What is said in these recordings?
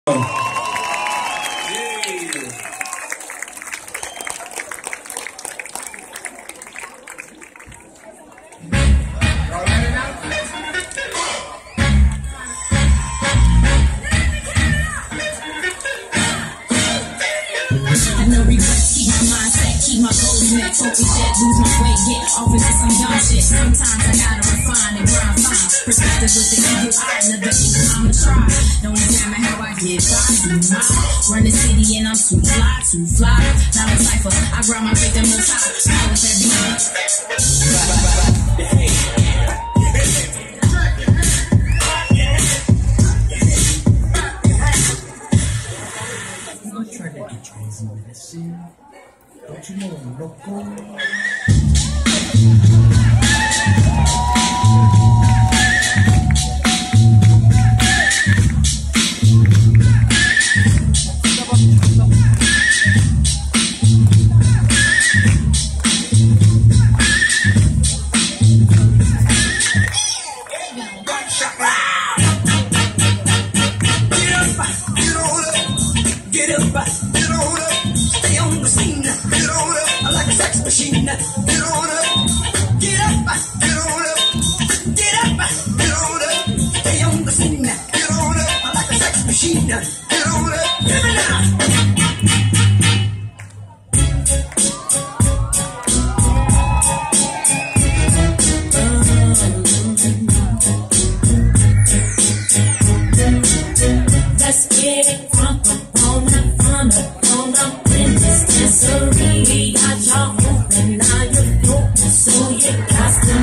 No regrets, keep my mindset, keep my goals met, focus that, lose my weight, get off into some dumb shit. Sometimes I gotta refine and grind fine. Perspective with the evil eye, another I'ma try. Don't examine how I get by, do mine. Run the city and I'm too fly. Not a cipher, I grind my faith and most high. Now with every Don't you know I'm loco? Machine. Get on up, get up, get on up, get up, get on up, stay on the scene. Get on up, I like a sex machine. Get on up, give it up. Let's get it from up in this dancery. Got y'all open, now you're broken, so you got to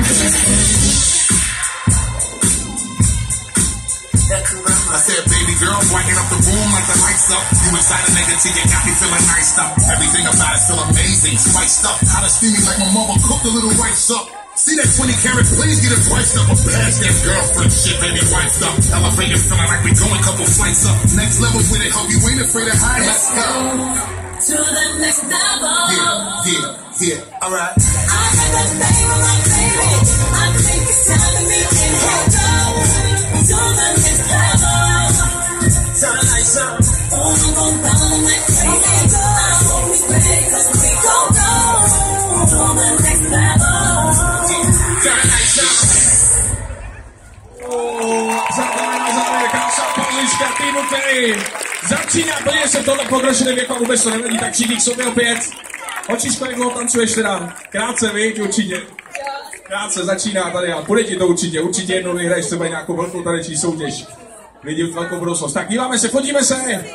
I said, baby girl, brighten up the room like the lights up. You excited, nigga, till you got me feeling nice up. Everything about it feel amazing, spiced up. Hot and steamy like my mama cooked a little rice up. See that 20 carat, please get it priced up. A pass that girlfriend shit, baby, wiped up. Elevated, feeling like we going couple flights up. Next level with it, hope you ain't afraid of high. Let's go to the next level. Yeah, alright. I got that thing on my baby. I think it's time to meet and go to the next level. Turn the lights up. Oh, I'm gon' down like crazy. I hope we ready, cause we gon' go to the next level. Turn the lights up. Zadána závěrka, Polička týmu, který začíná plně se v tomhle pokročilém věku a vůbec to nevadí, tak všichni k sobě opět. Očičko, jak dlouho tancuješ teda? Krátce, viď, určitě. Krátce začíná tady a půjde ti to určitě jednou vyhraješ třeba nějakou velkou taneční soutěž. Vidím velkou budoucnost. Tak díváme se, fotíme se.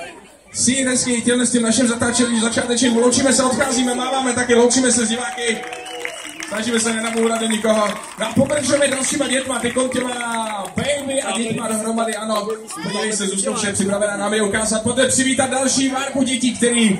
Si hezky, těhle s tím naším zatáčením začátečím, loučíme se, odcházíme, máváme taky, loučíme se s diváky. Snažíme se nenabourat do nikoho. No a pokračujeme dalšíma dětma, ty těma baby a dětma dohromady, ano. Podívej se, Zuzko, vše připravená nám je ukázat. Poté přivítat další várku dětí, který